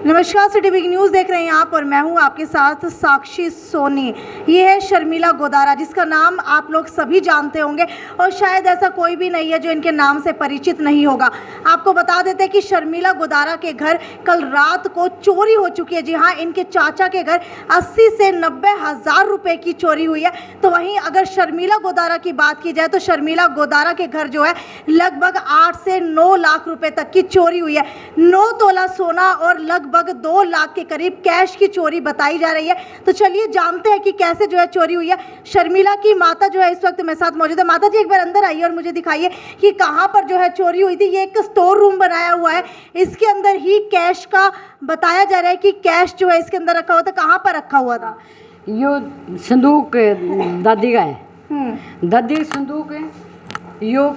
नमस्कार, city big news देख रहे हैं आप और मैं हूं आपके साथ साक्षी सोनी। ये है शर्मिला गोदारा, जिसका नाम आप लोग सभी जानते होंगे और शायद ऐसा कोई भी नहीं है जो इनके नाम से परिचित नहीं होगा। आपको बता देते हैं कि शर्मिला गोदारा के घर कल रात को चोरी हो चुकी है। जी हाँ, इनके चाचा के घर 80 से 90 हज़ार रुपये की चोरी हुई है। तो वहीं अगर शर्मिला गोदारा की बात की जाए तो शर्मिला गोदारा के घर जो है लगभग 8 से 9 लाख रुपये तक की चोरी हुई है। 9 तोला सोना और लगभग 2 लाख के करीब कैश की चोरी बताई जा रही है। तो चलिए जानते हैं कि कैसे जो है चोरी हुई है। शर्मिला की माता जो है इस वक्त मेरे साथ मौजूद है। माता जी, एक बार अंदर आइए और मुझे दिखाइए कि कहाँ पर जो है चोरी हुई थी। ये एक स्टोर रूम बनाया हुआ है, इसके अंदर ही कैश का बताया जा रहा है कि कैश जो है इसके अंदर रखा हुआ था। कहाँ पर रखा हुआ था? यो संदूक दादी का है। दादी संदूक है। यो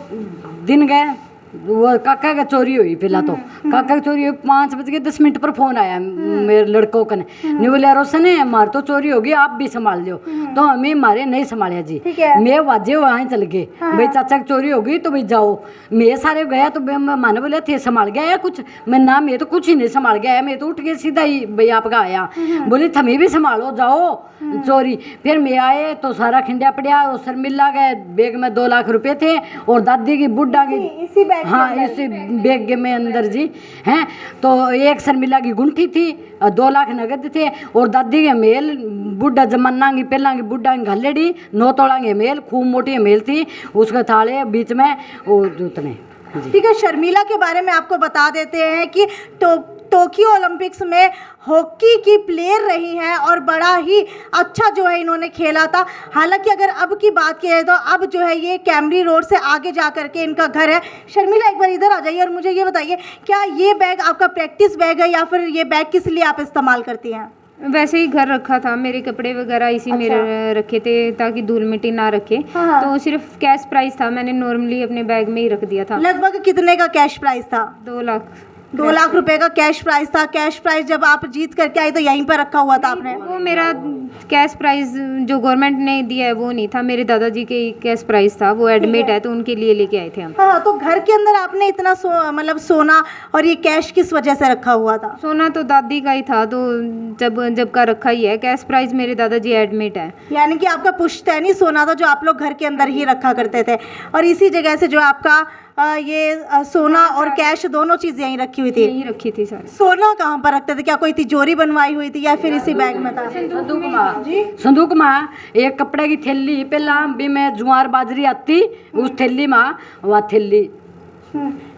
दिन गए वो काका का चोरी हुई। पहला तो काका की चोरी हुई 5:10 पर फोन आया मेरे लड़कों का ने बोले रोशन है मार तो चोरी होगी, आप भी संभाल लो। तो हमें मारे नहीं संभालिया जी। मैं वाजे वहाँ चल गए। भाई चाचा की चोरी होगी तो भाई जाओ। मैं सारे गया तो माने बोले थे संभाल गया या कुछ। मैं ना मैं तो कुछ ही नहीं संभाल गया, मैं तो उठ के सीधा ही भाई आपका आया। बोले थमें भी संभालो जाओ चोरी। फिर मैं आए तो सारा खिंडिया पड़िया और शर्मिला गए। बैग में 2 लाख रुपए थे और दादी की बुढ़ा की इसी बैग हाँ इसी बैग में अंदर जी हैं। तो एक शर्मिला की गुंठी थी, 2 लाख नगद थे और दादी के मेल बुढ़ा जमाना की पहला की बुढ़ा की घलेड़ी 9 तोला की मेल खूब मोटी मेल थी। उसके थाले बीच में और उतने। ठीक है, शर्मिला के बारे में आपको बता देते हैं कि टोक्यो ओलंपिक्स में हॉकी की प्लेयर रही हैं और बड़ा ही अच्छा जो है इन्होंने खेला था। हालांकि अगर अब की बात की जाए तो अब जो है ये कैमरी रोड से आगे जा करके इनका घर है। शर्मिला, एक बार इधर आ जाइए और मुझे ये बताइए, क्या ये बैग आपका प्रैक्टिस बैग है या फिर ये बैग किस लिए आप इस्तेमाल करती हैं? वैसे ही घर रखा था, मेरे कपड़े वगैरह इसी में रखे थे ताकि धूल मिट्टी ना रखे। तो सिर्फ कैश प्राइस था, मैंने नॉर्मली अपने बैग में ही रख दिया था। लगभग कितने का कैश प्राइस था? 2 लाख। 2 लाख रुपए का कैश प्राइस था। कैश प्राइस जब आप जीत करके आई तो यहीं पर रखा हुआ था आपने? वो मेरा कैश प्राइस जो गवर्नमेंट ने दिया है वो नहीं था, मेरे दादाजी के कैश प्राइस था। वो एडमिट है तो उनके लिए लेके आए थे हम। हाँ, तो घर के अंदर आपने इतना मतलब सोना और ये कैश किस वजह से रखा हुआ था? सोना तो दादी का ही था, तो जब का रखा ही है। कैश प्राइस मेरे दादाजी एडमिट है। यानी कि आपका पुश्तैनी सोना था जो आप लोग घर के अंदर ही रखा करते थे और इसी जगह से जो आपका ये सोना और कैश दोनों चीज़ यहीं रखी हुई थी? यहीं रखी थी सर। सोना कहाँ पर रखते थे? क्या कोई तिजोरी बनवाई हुई थी या फिर इसी बैग में था? संदूक में एक कपड़े की थैली पहला भी मैं जुआर बाजरी आती उस थैली में वह थैली।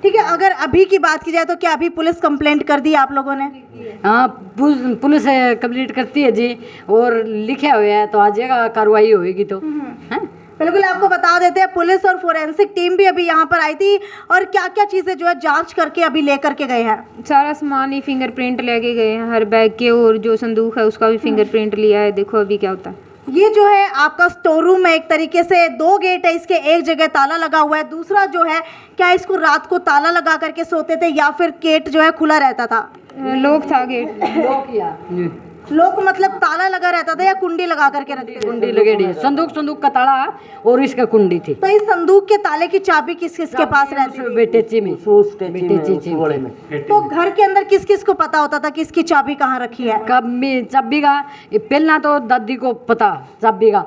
ठीक है, अगर अभी की बात की जाए तो क्या अभी पुलिस कंप्लेंट कर दी आप लोगों ने? हाँ, पुलिस कंप्लीट करती है जी और लिखे हुए है तो आ जाएगा, कार्रवाई होगी तो हैं। बिल्कुल, आपको बता देते हैं पुलिस और फोरेंसिक टीम भी अभी यहाँ पर आई थी और क्या क्या चीज़ें जो है जांच करके अभी लेकर के गए हैं। सारा सामान ही फिंगरप्रिंट लेके गए हैं हर बैग के, और जो संदूक है उसका भी फिंगरप्रिंट लिया है। देखो अभी क्या होता है। ये जो है आपका स्टोर रूम है, एक तरीके से 2 गेट है इसके। एक जगह ताला लगा हुआ है, दूसरा जो है क्या इसको रात को ताला लगा करके सोते थे या फिर गेट जो है खुला रहता था? लोग था गेट। लोग मतलब ताला लगा रहता था या कुंडी लगा करके रखते थे? कुंडी लगेड़ी। संदूक का ताला और इसका कुंडी थी। तो इस संदूक के ताले की चाबी किस किस के पास रहती थी? बेटे में। तो घर के अंदर किस किस को पता होता था कि इसकी चाबी कहाँ रखी है? कभी चाबी का पहला तो दादी को पता चाबी का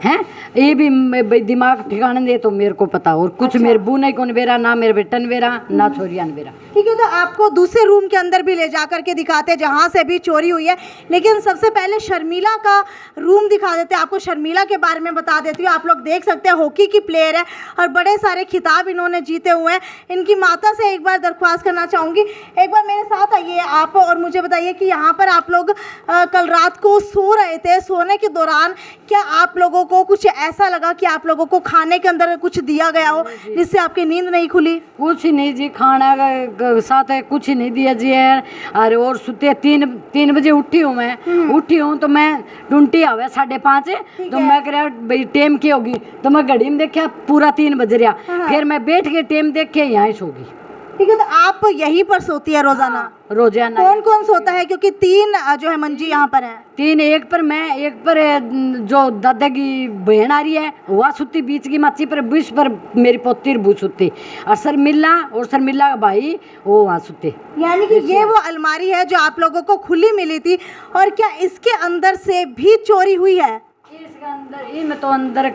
हैं। ये भी दिमाग ठिकाने दे तो मेरे को पता, और कुछ मेरे बू नहीं कौन बेरा, ना मेरे बेटन बेरा ना छोरियान बेरा। ठीक है, तो आपको दूसरे रूम के अंदर भी ले जा करके दिखाते हैं जहाँ से भी चोरी हुई है। लेकिन सबसे पहले शर्मिला का रूम दिखा देते हैं। आपको शर्मिला के बारे में बता देती हूँ। आप लोग देख सकते हैं हॉकी की प्लेयर है और बड़े सारे खिताब इन्होंने जीते हुए हैं। इनकी माता से एक बार दरख्वास्त करना चाहूँगी, एक बार मेरे साथ आइए आप और मुझे बताइए कि यहाँ पर आप लोग कल रात को सो रहे थे। सोने के दौरान क्या आप लोगों को कुछ ऐसा लगा कि आप लोगों को खाने के अंदर कुछ दिया गया हो जिससे आपकी नींद नहीं खुली? कुछ नहीं जी, खाना का साथ है कुछ नहीं दिया जी है। अरे और सुते 3 बजे उठी हूँ तो मैं 20 आवे 5:30 तो मैं कह रहा भाई टेम की होगी तो मैं घड़ी में देखा पूरा 3 बज रहा। फिर मैं बैठ के टेम देख के यहाँ सो गई। ठीक है, तो आप यहीं पर सोती है रोजाना? रोजाना। कौन कौन सोता है, क्योंकि 3 जो है मंजी यहाँ पर है? 3, एक पर मैं, एक पर जो दादा की बहन आ रही है वह सुती, बीच की माची पर, बीच पर मेरी पोती बू सुती, और शर्मिला का भाई वो वहाँ सुते। यानी कि ये वो अलमारी है जो आप लोगों को खुली मिली थी, और क्या इसके अंदर से भी चोरी हुई है? इसके अंदर इनमें तो अंदर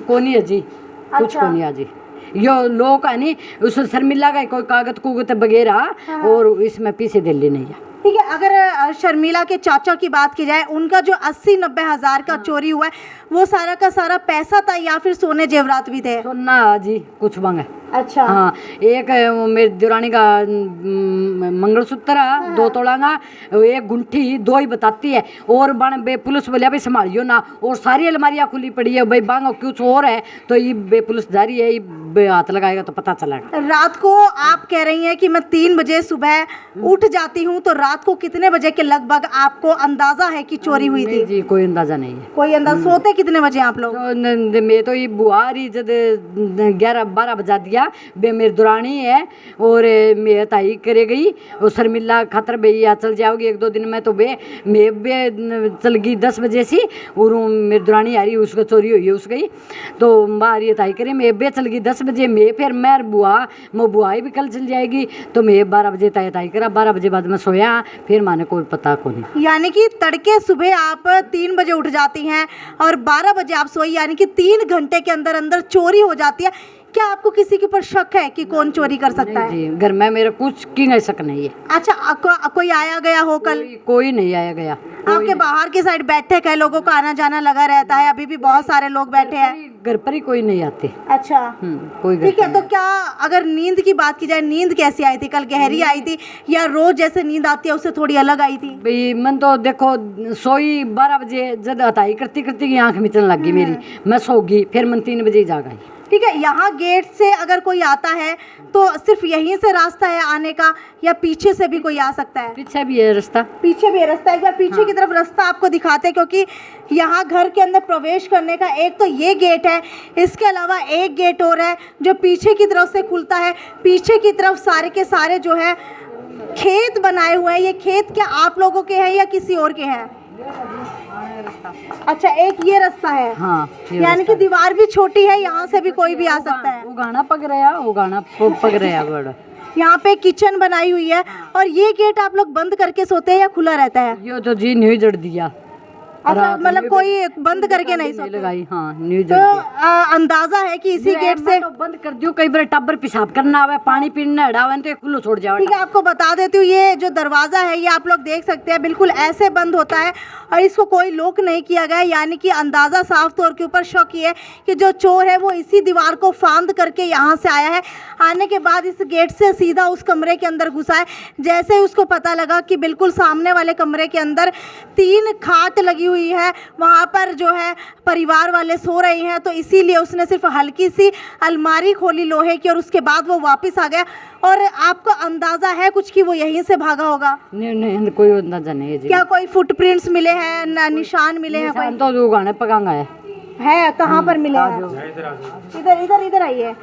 कोनी है जी, कुछ अच्छा। कोनी है जी। यो लोग है नहीं, उस शर्मिला का कोई कागज कुगज वगैरह और इसमें पीछे दिल्ली नहीं है। ठीक है, अगर शर्मिला के चाचा की बात की जाए, उनका जो 80-90 हज़ार का चोरी हुआ है, वो सारा का सारा पैसा था या फिर सोने जेवरात भी थे? सोना जी कुछ बंग है। अच्छा। हाँ, एक वो मेरी देवरानी का मंगलसूत्र 2 तोला का, एक गुंठी 2 ही बताती है, और बन बे पुलिस बोलिया भाई संभालियो ना, और सारी अलमारियाँ खुली पड़ी है भाई, बांग कुछ और है तो ये बे पुलिस जारी है, ये हाथ लगाएगा तो पता चलेगा। रात को आप कह रही हैं कि मैं 3 बजे सुबह उठ जाती हूँ, तो रात को कितने बजे के लगभग आपको अंदाजा है कि चोरी हुई थी? जी कोई अंदाजा नहीं है। कोई अंदाजा? सोते कितने बजे आप लोग? तो मैं तो ये बुआरी जब 11-12 बजा दिया, बे मेरी दुरानी है और मैं ताई करे गई, और शर्मिला खातर बे या चल जाओगी 1-2 दिन में, तो मैं चल गई 10 बजे से, और मेरी दुरानी आ रही उसको चोरी हुई है उस गई, तो बाहर ये ताई करे, मैं बे चल गई 10 बजे, मैं फिर मैं बुआ भी कल चल जाएगी, तो मैं 12 बजे ताई करा, 12 बजे बाद में सोया, फिर माने कोई पता को नहीं। यानी कि तड़के सुबह आप 3 बजे उठ जाती हैं और 12 बजे आप सोई, यानी कि 3 घंटे के अंदर अंदर चोरी हो जाती है। क्या आपको किसी के ऊपर शक है कि कौन चोरी कर सकता है? जी घर में मेरा कुछ की नहीं शक नहीं है। अच्छा, कोई आया गया हो कल? कोई नहीं आया गया। आपके बाहर की साइड बैठे कई लोगों का आना जाना लगा रहता है, अभी भी बहुत सारे लोग बैठे हैं। घर पर ही कोई नहीं आते। अच्छा, कोई घर ठीक है। तो क्या अगर नींद की बात की जाए, नींद कैसी आई थी? कल गहरी आई थी या रोज जैसे नींद आती है उससे थोड़ी अलग आई थी? भाई मन तो देखो सोई 12 बजे, जब हताई करती करती की आँख मिचने लग गई मेरी, मैं सो गई, फिर मन 3 बजे जाग आई। ठीक है, यहाँ गेट से अगर कोई आता है तो सिर्फ यहीं से रास्ता है आने का, या पीछे से भी कोई आ सकता है? पीछे भी है रास्ता। पीछे भी है रास्ता। एक बार पीछे की तरफ रास्ता आपको दिखाते हैं, क्योंकि यहाँ घर के अंदर प्रवेश करने का एक तो ये गेट है, इसके अलावा एक गेट और है जो पीछे की तरफ से खुलता है। पीछे की तरफ सारे के सारे जो है खेत बनाए हुए हैं। ये खेत क्या आप लोगों के हैं या किसी और के हैं? अच्छा, एक ये रास्ता है। हाँ, यानी कि दीवार भी छोटी है, यहाँ से भी कोई भी आ सकता है। वो गाना पक रहा बड़ा। यहाँ पे किचन बनाई हुई है, और ये गेट आप लोग बंद करके सोते हैं या खुला रहता है? यो तो जी न्यू जड़ दिया। अच्छा, मतलब कोई बंद करके नहीं सोते? लगाई, हाँ न्यू तो अंदाजा है कि इसी गेट से तो बंद कर दियो, कई बार टब्बर पेशाब करना आवे, पानी पीना हड़ावे तो खुलो छोड़ जाओ। ठीक है, आपको बता देती हूँ, ये जो दरवाज़ा है ये आप लोग देख सकते हैं, बिल्कुल ऐसे बंद होता है और इसको कोई लॉक नहीं किया गया है। यानी कि अंदाज़ा साफ तौर के ऊपर शक ये है कि जो चोर है वो इसी दीवार को फांद करके यहाँ से आया है। आने के बाद इस गेट से सीधा उस कमरे के अंदर घुसा है। जैसे ही उसको पता लगा कि बिल्कुल सामने वाले कमरे के अंदर 3 खाट लगी हुई है, वहाँ पर जो है परिवार वाले सो रहे हैं, तो इसीलिए उसने सिर्फ हल्की सी अलमारी खोली लोहे की और उसके बाद वो वापस आ गया। और आपको अंदाजा है कुछ कि वो यहीं से भागा होगा? नहीं कोई अंदाजा नहीं है जी। क्या कोई फुटप्रिंट्स मिले हैं, निशान मिले हैं? कोई तो जो गाने पकांगा है कहाँ पर मिले हैं? इधर इधर इधर आइए।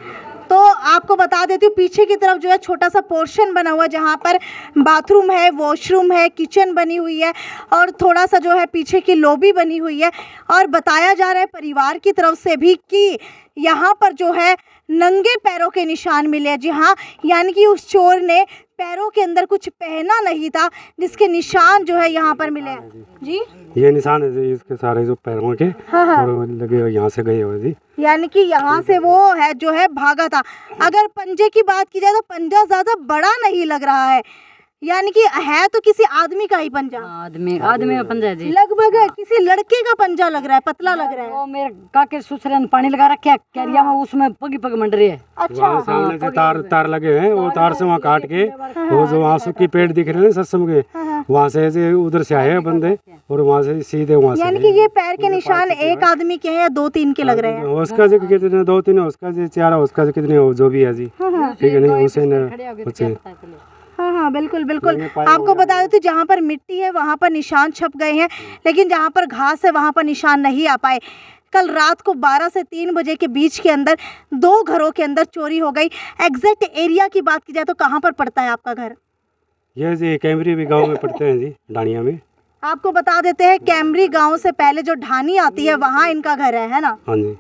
तो आपको बता देती हूँ, पीछे की तरफ जो है छोटा सा पोर्शन बना हुआ है जहाँ पर बाथरूम है, वॉशरूम है, किचन बनी हुई है और थोड़ा सा जो है पीछे की लॉबी बनी हुई है। और बताया जा रहा है परिवार की तरफ से भी कि यहाँ पर जो है नंगे पैरों के निशान मिले हैं। जी हाँ, यानी कि उस चोर ने पैरों के अंदर कुछ पहना नहीं था, जिसके निशान जो है यहाँ पर मिले हैं। जी ये निशान है जी, इसके सारे जो पैरों के और लगे हुए, यहाँ से गए हुए जी। यानी कि यहाँ से वो है जो है भागा था। अगर पंजे की बात की जाए तो पंजा ज़्यादा बड़ा नहीं लग रहा है, यानी कि है तो किसी आदमी का ही पंजा। आदमी का पंजा जी, लगभग किसी लड़के का पंजा लग रहा है, पतला लग रहा है। वो मेरे काके ससुर ने पानी लगा रखा है कैरिया में, उसमें पग मंड रही है। अच्छा, सामने से तार लगे हैं, वो तार से वहाँ काट के वो जो वहाँ सूखी पेड़ दिख रहे हैं सत्सम के, वहाँ से उधर से आए हैं बंदे और वहाँ से सीधे वहाँ से। यानी कि ये पैर के निशान एक आदमी के हैं या 2-3 के लग रहे हैं? उसका जो कितने 2-3 है, उसका जो 4 है, उसका जो कितने जो भी है जी। ठीक है, नहीं उसे हाँ, बिल्कुल बिल्कुल। आपको बता देते जहाँ पर मिट्टी है वहाँ पर निशान छप गए हैं, लेकिन जहाँ पर घास है वहाँ पर निशान नहीं आ पाए। कल रात को 12 से 3 बजे के बीच के अंदर 2 घरों के अंदर चोरी हो गई। एग्जैक्ट एरिया की बात की जाए तो कहाँ पर पड़ता है आपका घर? ये जी कैमरी भी गांव में पड़ते हैं जी, ढाणिया में। आपको बता देते हैं कैमरी गांव से पहले जो ढानी आती है वहाँ इनका घर है ना? हाँ जी,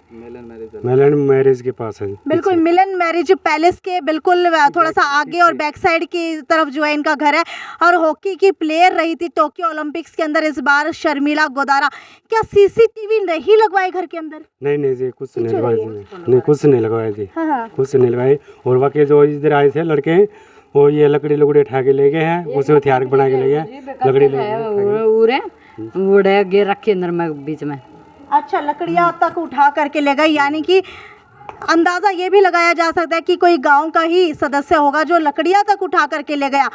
मिलन मैरिज के पास है। बिल्कुल, मिलन मैरिज पैलेस के बिल्कुल थोड़ा सा आगे और बैक साइड की तरफ जो है इनका घर है। और हॉकी की प्लेयर रही थी टोक्यो ओलंपिक्स के अंदर इस बार शर्मिला गोदारा। क्या सीसीटीवी नहीं लगवाए घर के अंदर? नहीं जी, कुछ नहीं लगवाए जी, नहीं कुछ नहीं लगवाया जी, हाँ। कुछ नहीं लगाए। और बाकी जो इधर आए थे लड़के, वो ये लकड़ी उठा के ले गए हैं, उसे हथियार बना के ले गए, लकड़ी उड़े गे रखे अंदर में बीच में। अच्छा, लकड़ियाँ तक उठा करके ले गए, यानी कि अंदाज़ा ये भी लगाया जा सकता है कि कोई गांव का ही सदस्य होगा जो लकड़ियाँ तक उठा करके ले गया।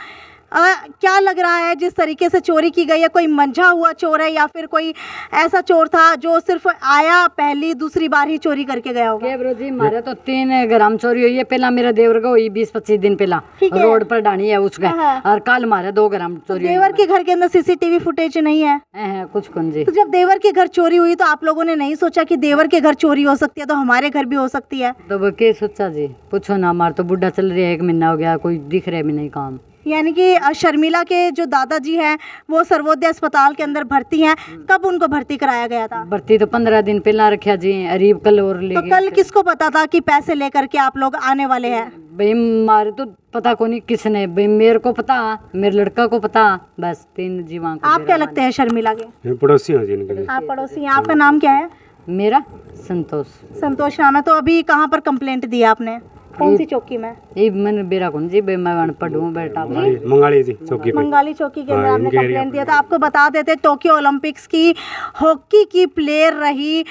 क्या लग रहा है जिस तरीके से चोरी की गई है, कोई मंझा हुआ चोर है या फिर कोई ऐसा चोर था जो सिर्फ आया पहली दूसरी बार ही चोरी करके गया होगा? ब्रो जी, हमारे तो 3 ग्राम चोरी हुई है। पहला मेरा देवर का हुई 20-25 दिन पहला, रोड पर डाणी है उसका। और कल हमारे 2 ग्राम चोरी हुई। देवर के घर के अंदर सीसीटीवी फुटेज नहीं है? कुछ कौन जी। तो जब देवर के घर चोरी हुई तो आप लोगों ने नहीं सोचा कि देवर के घर चोरी हो सकती है तो हमारे घर भी हो सकती है? तो वो क्या सोचा जी, पूछो ना। हमारा तो बुढ़ा चल रही है, 1 महीना हो गया, कोई दिख रहा भी नहीं काम। यानी कि शर्मिला के जो दादाजी हैं वो सर्वोदय अस्पताल के अंदर भर्ती हैं। कब उनको भर्ती कराया गया था? भर्ती तो 15 दिन पहला रखा जी, अरीब कल और ले तो कल किसको पता था कि पैसे लेकर के आप लोग आने वाले हैं? भाई हमारे तो पता को नहीं किसने, भाई मेरे को पता, मेरे लड़का को पता, बस 3 जीवा को। आप क्या लगते हैं शर्मिला के? पड़ोसी हैं जी इनके। आप पड़ोसी हैं। आपका नाम क्या है? मेरा संतोष। संतोष नाम है। तो अभी कहाँ पर कंप्लेंट दी आपने, कौन सी चौकी में? ये मैंने बेरा कौन जी, मैं अनपढ़ हूँ बेटा। मंगाली जी चौकी पे, मंगाली चौकी के अंदर हाँ, आपने इनके कंप्लेंट दिया था। आपको बता देते टोक्यो ओलंपिक्स की हॉकी की प्लेयर रही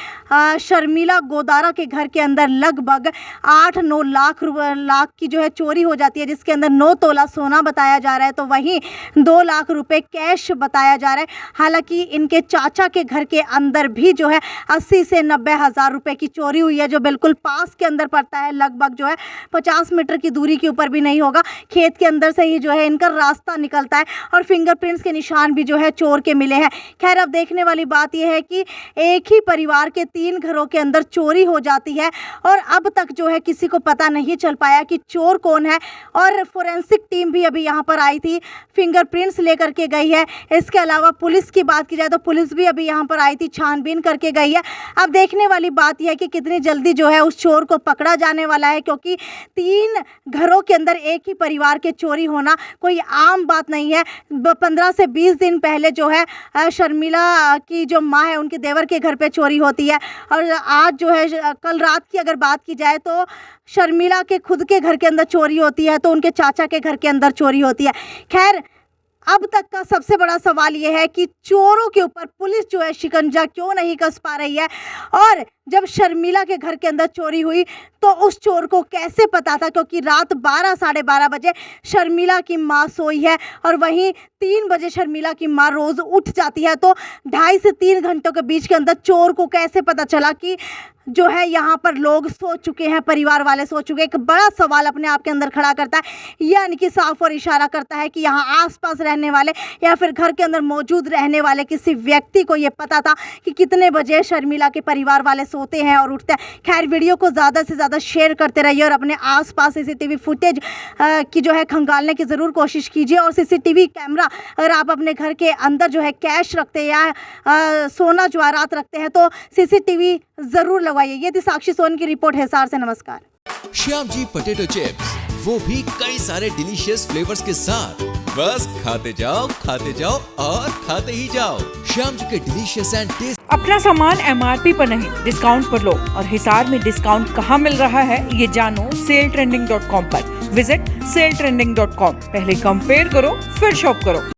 शर्मिला गोदारा के घर के अंदर लगभग 8-9 लाख की जो है चोरी हो जाती है, जिसके अंदर 9 तोला सोना बताया जा रहा है, तो वहीं 2 लाख रुपए कैश बताया जा रहा है। हालांकि इनके चाचा के घर के अंदर भी जो है 80 से 90 हज़ार रुपए की चोरी हुई है, जो बिल्कुल पास के अंदर पड़ता है, लगभग जो है 50 मीटर की दूरी के ऊपर भी नहीं होगा। खेत के अंदर से ही जो है इनका रास्ता निकलता है और फिंगरप्रिंट्स के निशान भी जो है चोर के मिले हैं। खैर, अब देखने वाली बात यह है कि एक ही परिवार के 3 घरों के अंदर चोरी हो जाती है और अब तक जो है किसी को पता नहीं चल पाया कि चोर कौन है। और फोरेंसिक टीम भी अभी यहाँ पर आई थी, फिंगरप्रिंट्स लेकर के गई है। इसके अलावा पुलिस की बात की जाए तो पुलिस भी अभी यहाँ पर आई थी, छानबीन करके गई है। अब देखने वाली बात यह है कि कितनी जल्दी जो है उस चोर को पकड़ा जाने वाला है, क्योंकि 3 घरों के अंदर एक ही परिवार के चोरी होना कोई आम बात नहीं है। 15 से 20 दिन पहले जो है शर्मिला की जो माँ है उनके देवर के घर पे चोरी होती है, और आज जो है कल रात की अगर बात की जाए तो शर्मिला के खुद के घर के अंदर चोरी होती है, तो उनके चाचा के घर के अंदर चोरी होती है। खैर, अब तक का सबसे बड़ा सवाल यह है कि चोरों के ऊपर पुलिस जो है शिकंजा क्यों नहीं कस पा रही है, और जब शर्मिला के घर के अंदर चोरी हुई तो उस चोर को कैसे पता था, क्योंकि रात 12 साढ़े 12 बजे शर्मिला की माँ सोई है और वहीं 3 बजे शर्मिला की माँ रोज़ उठ जाती है, तो 2.5 से 3 घंटों के बीच के अंदर चोर को कैसे पता चला कि जो है यहाँ पर लोग सो चुके हैं, परिवार वाले सो चुके हैं? एक बड़ा सवाल अपने आप के अंदर खड़ा करता है, यानी कि साफ और इशारा करता है कि यहाँ आसपास रहने वाले या फिर घर के अंदर मौजूद रहने वाले किसी व्यक्ति को ये पता था कि कितने बजे शर्मिला के परिवार वाले सोते हैं और उठते हैं। खैर, वीडियो को ज़्यादा से ज़्यादा शेयर करते रहिए और अपने आसपास सीसीटीवी फुटेज की जो है खंगालने की ज़रूर कोशिश कीजिए। और सीसीटीवी कैमरा अगर आप अपने घर के अंदर जो है कैश रखते हैं या सोना जवाहरात रखते हैं तो सीसीटीवी ज़रूर लगवाइए। ये थी साक्षी सोनी की रिपोर्ट हिसार से। नमस्कार। श्याम जी पोटैटो चिप्स, वो भी कई सारे डिलीशियस फ्लेवर्स के साथ। बस खाते जाओ और खाते ही जाओ। श्याम जी के डिलीशियस एंड टेस्ट। अपना सामान MRP पर नहीं, डिस्काउंट पर लो। और हिसार में डिस्काउंट कहाँ मिल रहा है ये जानो SaleTrending.com पर। Visit SaleTrending.com। पहले कंपेयर करो फिर शॉप करो।